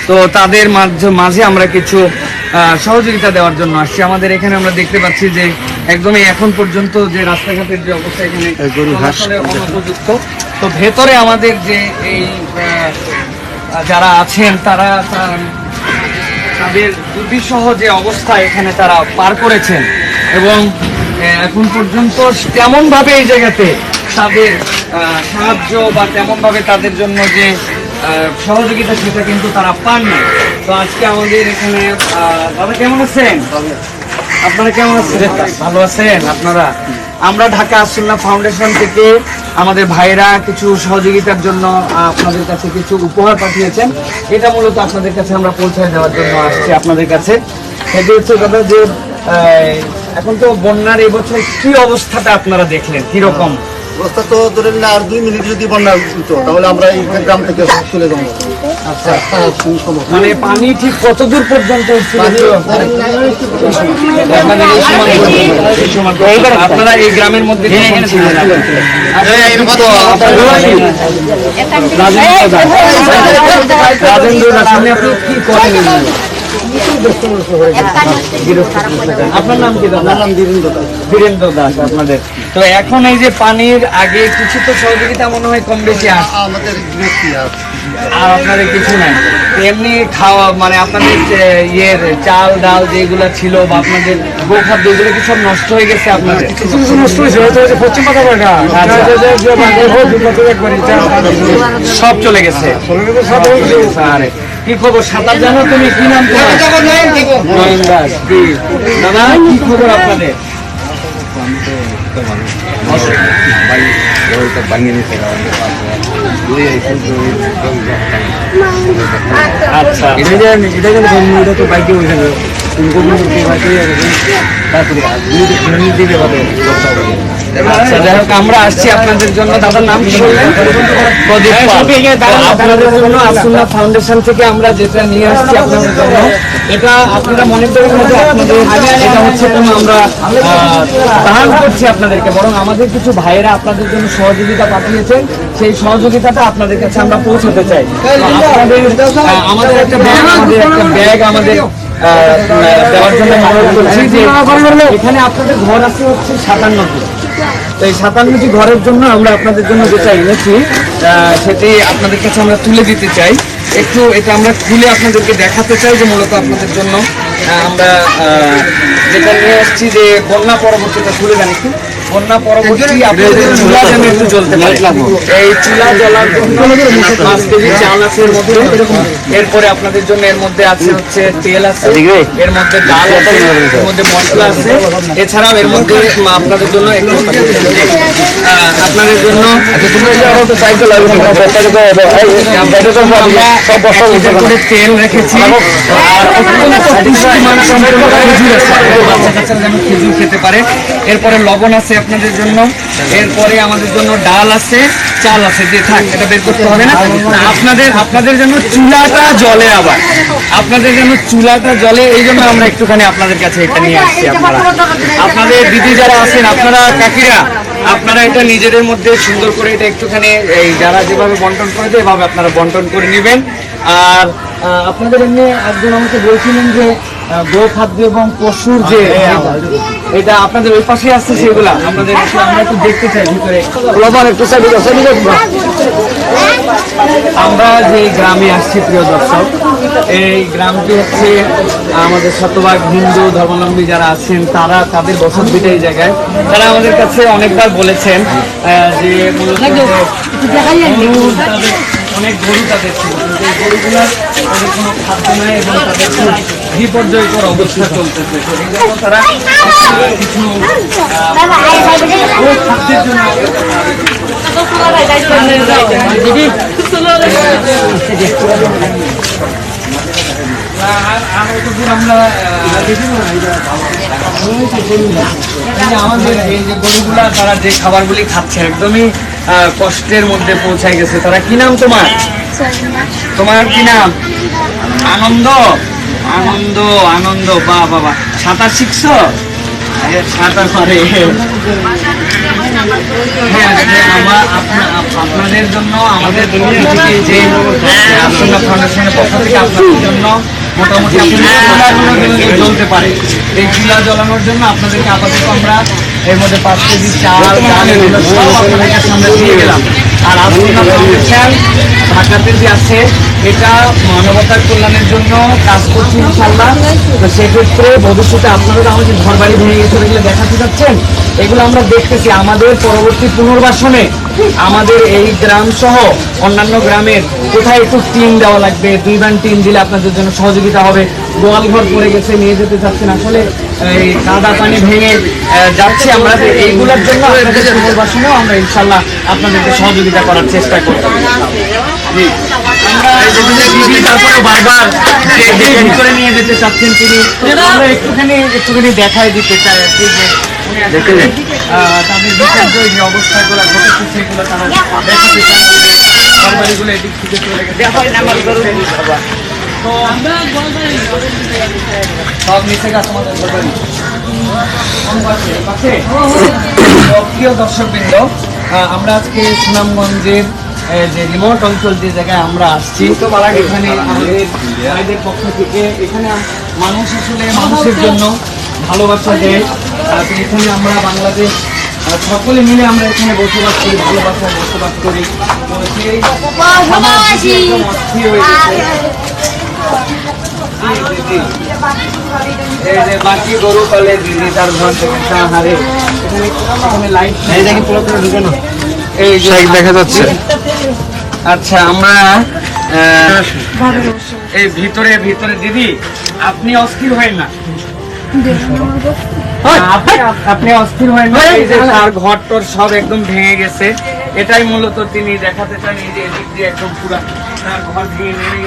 তো তাদের মাঝে আমরা কিছু সহযোগিতা দেওয়ার জন্য আসছি। আমাদের এখানে আমরা দেখতে পাচ্ছি যে একদমই এখন পর্যন্ত যে রাস্তাঘাটের যে অবস্থা এখানে অনুপযুক্ত। তো ভেতরে আমাদের যে এই যারা আছেন তারা তাদের দুর্বিষহ যে অবস্থা এখানে তারা পার করেছেন এবং এখন পর্যন্ত তেমন ভাবে এই জায়গাতে তাদের সাহায্য বা তেমন ভাবে তাদের জন্য যে সহযোগিতা সেটা কিন্তু তারা পাননি। তো আজকে আমাদের এখানে দাদা কেমন আছেন? আপনারা কেমন আছেন? ভালো আছেন আপনারা? আমরা ঢাকা আসুল্লাহ ফাউন্ডেশন থেকে আমাদের ভাইরা কিছু সহযোগিতার জন্য আপনাদের কাছে কিছু উপহার পাঠিয়েছেন। এটা মূলত আপনাদের কাছে আমরা পৌঁছায় দেওয়ার জন্য আসছি আপনাদের কাছে। সেটি হচ্ছে দাদা যে এখন তো বন্যার এবছর কি অবস্থাটা আপনারা দেখলেন, কিরকম অবস্থা? তো ধরেন না আর 2 মিনিট যদি বন্যা হতো তাহলে আমরা এই গ্রাম থেকে চলে যাবো। আচ্ছা, মানে পানি ঠিক কত দূর পর্যন্ত আপনারা এই গ্রামের মধ্যে কি করেন? আপনার নাম কি? দাদা নাম বীরেন্দ্র দাস আপনাদের। তো এখন এই যে পানির আগে কিছু তো সহযোগিতা মনে হয় কম বেশি আমাদের আর আপনাদের কিছু নাই এমনি খাওয়া, মানে আপনাদের ইয়ের চাল ডাল যেগুলো ছিল বা আপনাদের গোখাদ্য এগুলো কি সব নষ্ট হয়ে গেছে? আপনাদের কিছু নষ্ট হয়েছে, পশ্চিম সব চলে গেছে। কি খবর? সাঁতার জানো তুমি? কি নাম তোমার? নয়ন দাস। দাদা কি খবর আপনাদের? আচ্ছা, এটা তো বাইকে আচ্ছা, যাই হোক আমরা আসছি আপনাদের জন্য। দাদার নাম কি বললেন? আপনাদের জন্য আসুল্লাহ ফাউন্ডেশন থেকে আমরা যেটা নিয়ে আসছি আপনাদের জন্য, এটা আপনারা মনে করেন না যে আপনাদের এটা হচ্ছে কোনো আমরা দান করছি আপনাদেরকে, বরং আমাদের কিছু ভাইয়েরা আপনাদের জন্য সহযোগিতা পাঠিয়েছেন। সেই সহযোগিতাটা আপনাদের কাছে আমরা পৌঁছাতে চাই। আমাদের একটা ব্যাগ আমাদের দেওয়ার জন্য অনুরোধ করছি যে এখানে আপনাদের ঘর আছে হচ্ছে 57টি। তো এই 57টি ঘরের জন্য আমরা আপনাদের জন্য যেটা এনেছি সেটি আপনাদের কাছে আমরা তুলে দিতে চাই। একটু এটা আমরা খুলে আপনাদেরকে দেখাতে চাই যে মূলত আপনাদের জন্য আমরা যেটা নিয়ে আসছি যে বন্যা পরবর্তীটা খুলে জানি কি বন্যা পরবর্তী আপনাদের চুলা যেন একটু জ্বলতে পারে। এই চুলা জ্বলার জন্য 5 কেজি চাল আছে এর মধ্যে। এরপরে আপনাদের জন্য এর মধ্যে আছে হচ্ছে তেল আছে, এর মধ্যে ডাল আছে, এর মধ্যে মশলা আছে। এছাড়াও এর মধ্যে আপনাদের জন্য তেল রেখেছি আর খেজুর খেতে পারে। এরপরে লবণ আছে আপনাদের জন্য, এরপরে আমাদের জন্য ডাল আছে, চাল আছে। যে থাক এটা বের করতে হবে না। আপনাদের জন্য চুলাটা জ্বলে, আবার আপনাদের জন্য চুলাটা জ্বলে, এই জন্য আমরা একটুখানি আপনাদের কাছে এটা নিয়ে আসছি। আপনাদের দিদি যারা আছেন, আপনারা কাকিরা, আপনারা এটা নিজেদের মধ্যে সুন্দর করে এটা একটুখানি এই যারা যেভাবে বন্টন করে দেয় এভাবে আপনারা বন্টন করে নেবেন। আর আপনাদের এমনি একজন আমাকে বলছিলেন যে গোখাদ্য এবং পশুর যে এটা আপনাদের ওই পাশে আসছে, সেগুলা আপনাদের আমরা একটু দেখতে চাই ভিতরে। আমরা যে গ্রামে আসছি প্রিয় দর্শক, এই গ্রামটি হচ্ছে আমাদের শতভাগ হিন্দু ধর্মাবলম্বী যারা আছেন তারা তাদের বসতভিটা এই জায়গায়। তারা আমাদের কাছে অনেকবার বলেছেন যে অনেক গরু তাদের ছিল, কিন্তু এই গরুগুলার তাদের কোনো খাদ্য নেই এবং তাদের খুব বিপর্যয়কর অবস্থা চলতেছে। তো এই জন্য তারা কিছু খাদ্যের জন্য আমাদের এই যে গরুগুলা তারা যে খাবারগুলি খাচ্ছে একদমই কষ্টের মধ্যে পৌঁছায় গেছে। তারা কি নাম তোমার? তোমার কি নাম? আনন্দ। আনন্দ আনন্দ বা বাবা সাঁতার শিখছো? সাঁতার পারে হ্যাঁ, আপনাদের জন্য আমাদের পক্ষ থেকে যে আব্দুল্লাহ ফাউন্ডেশনের পক্ষ থেকে আপনাদের জন্য মোটামুটি আপনাদের জ্বলতে পারে, এই চুলা জ্বলানোর জন্য আপনাদেরকে আপাতত আমরা এর মধ্যে 5 কেজি চাল এগুলো সব আপনাদের কাছে আমরা দিয়ে গেলাম। আর আব্দুল্লাহ ফাউন্ডেশন ঢাকাতে যে আছে এটা মানবতার কল্যাণের জন্য কাজ করছি ইনশাআল্লাহ। তো সেক্ষেত্রে ভবিষ্যতে আপনারা আমাদের ঘর বাড়ি ভেঙে গেছে এগুলো দেখাতে যাচ্ছেন, এগুলো আমরা দেখতেছি আমাদের পরবর্তী পুনর্বাসনে আমাদের এই গ্রাম সহ অন্যান্য গ্রামের কোথায় একটু টিন দেওয়া লাগবে, 2 বান টিন দিলে আপনাদের জন্য সহযোগিতা হবে। গোয়াল ঘর পড়ে গেছে, নিয়ে যেতে চাচ্ছেন, আসলে এই কাদা পানি ভেঙে যাচ্ছে, আমরা এইগুলোর জন্য আপনাদের পুনর্বাসনেও আমরা ইনশাল্লাহ আপনাদেরকে সহযোগিতা করার চেষ্টা করব। তারপরে বারবার ভিতরে নিয়ে যেতে চাচ্ছেন তিনি, আমরা একটুখানি দেখাই দিতে চাই আর কি যে তাদের বিপর্যয় যে অবস্থাগুলো ঘটেছে সেগুলো তারা দেখাতে চান, ঘরবাড়িগুলো এদিক থেকে চলে গেছে তো সব নিচে গেছে আমাদের ঘরবাড়ি। প্রিয় দর্শকবৃন্দ, আমরা আজকে সুনামগঞ্জের যে রিমোট অঞ্চল যে জায়গায় আমরা আসছি, এখানে আমাদের পক্ষ থেকে এখানে মানুষ আসলে মানুষের জন্য ভালোবাসা দেয়। এখানে আমরা বাংলাদেশ সকলে মিলে আমরা এখানে বসবাস করি, ভালোবাসায় বসবাস করি। তো সেই অস্থির হয়ে গেছে। এই যে বাকি গরু পালে দিদি তার ঘর থেকে হারে এখানে লাইট এই দেখি পুরো ঢুকানো, এই যে দেখা যাচ্ছে। আচ্ছা, আমরা এই ভিতরে দিদি আপনি অস্থির হয় না, আপনি অস্থির হয় না। এই যে তার ঘর টর সব একদম ভেঙে গেছে, এটাই মূলত তিনি দেখাতে চান। এই যে এদিক দিয়ে একদম পুরা তার ঘর ভেঙে